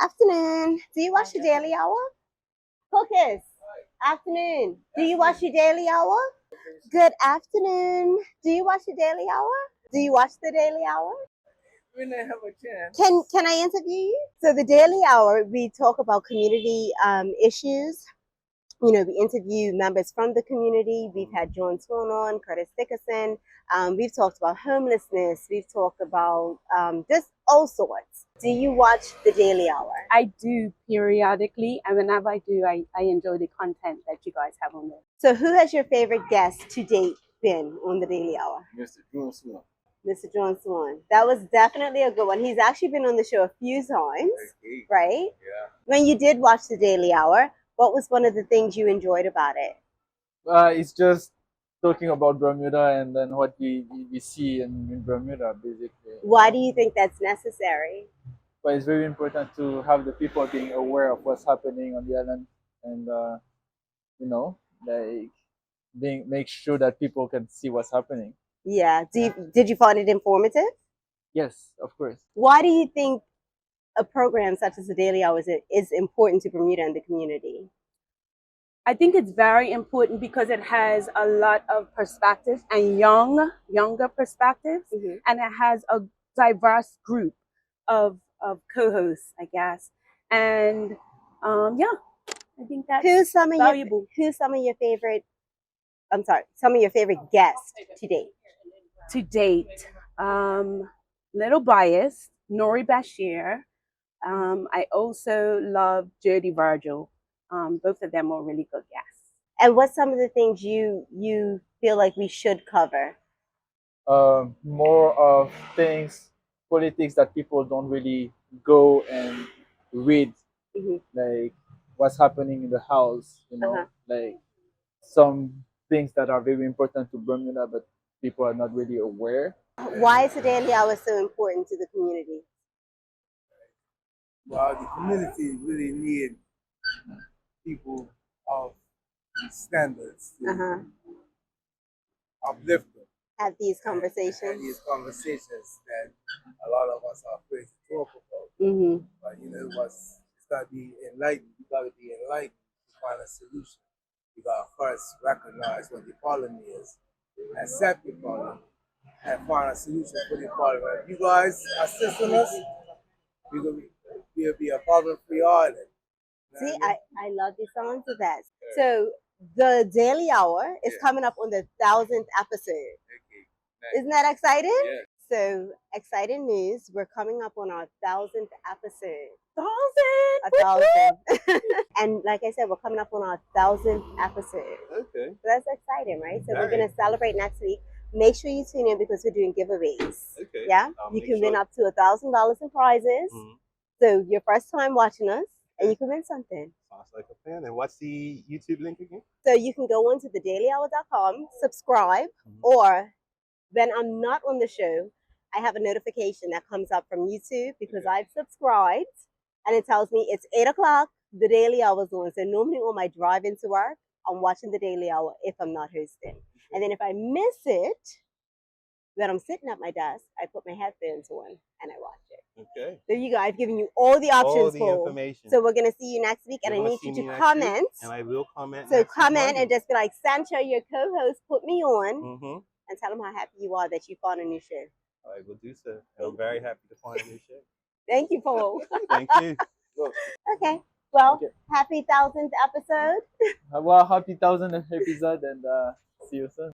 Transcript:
Afternoon. Do you watch the Daily Hour? Focus. Afternoon. Do you watch the Daily Hour? Good afternoon. Do you watch the Daily Hour? Do you watch the Daily Hour? When I have a chance. Can I interview you? So the Daily Hour, we talk about community issues. We interview members from the community. We've had John Swan on, Curtis Dickerson. We've talked about homelessness. We've talked about just all sorts. Do you watch the Daily Hour? I do periodically, and whenever I do, I enjoy the content that you guys have on there. So who has your favorite guest to date been on the Daily Hour? Mr. John Swan. Mr. John Swan. That was definitely a good one. He's actually been on the show a few times, right? Yeah. When you did watch the Daily Hour, what was one of the things you enjoyed about it? It's just talking about Bermuda and then what we see in Bermuda, basically. Why do you think that's necessary? But it's very important to have the people being aware of what's happening on the island, and make sure that people can see what's happening. Yeah. Did you find it informative? Yes, of course. Why do you think a program such as the Daily Hour is important to Bermuda and the community? I think it's very important because it has a lot of perspectives and younger perspectives, and it has a diverse group of co-hosts, I guess. And yeah, I think that's valuable. Who's some of your favorite? I'm sorry, some of your favorite guests to date. To date, little biased, Nori Bashir. I also love Jody Virgil. Both of them are really good guests. And what's some of the things you feel like we should cover? More of things, politics that people don't really go and read, like what's happening in the house, like some things that are very important to Bermuda, but people are not really aware. Why is the Daily Hour so important to the community? Well, the community really need people of standards to uplift them. Have these Have conversations. these conversations that a lot of us are afraid to talk about. But it's got to be enlightened. You got to be enlightened to find a solution. You got to first recognize what the problem is, accept the problem, and find a solution for the problem. If you guys assisting us, we'll be a problem-free island. See, I love the sounds of that. So the Daily Hour is coming up on the 1,000th episode. Isn't that exciting? Yeah. So exciting news! We're coming up on our 1,000th episode. 1,000. And like I said, we're coming up on our 1,000th episode. Okay. So that's exciting, right? So we're gonna celebrate next week. Make sure you tune in because we're doing giveaways. Okay. Yeah, you can win up to $1,000 in prizes. So your first time watching us, and you can win something. Sounds like a plan. And what's the YouTube link again? So you can go on to thedailyhour.com, subscribe, or when I'm not on the show, I have a notification that comes up from YouTube because I've subscribed, and it tells me it's 8 o'clock, the Daily Hour's on. So normally on my drive into work, I'm watching the Daily Hour if I'm not hosting. And then if I miss it, when I'm sitting at my desk, I put my headphones on and I watch it. Okay. There you go. I've given you all the options. All the information. So we're gonna see you next week, and I need you to comment. And I will comment. So comment and just be like, Sancha, your co-host, put me on, and tell them how happy you are that you found a new show. I will do so. I'm very happy to find a new show. Thank you, Paul. Thank you. Okay. Well, happy 1,000th episode. Well, happy 1,000th episode, and see you soon.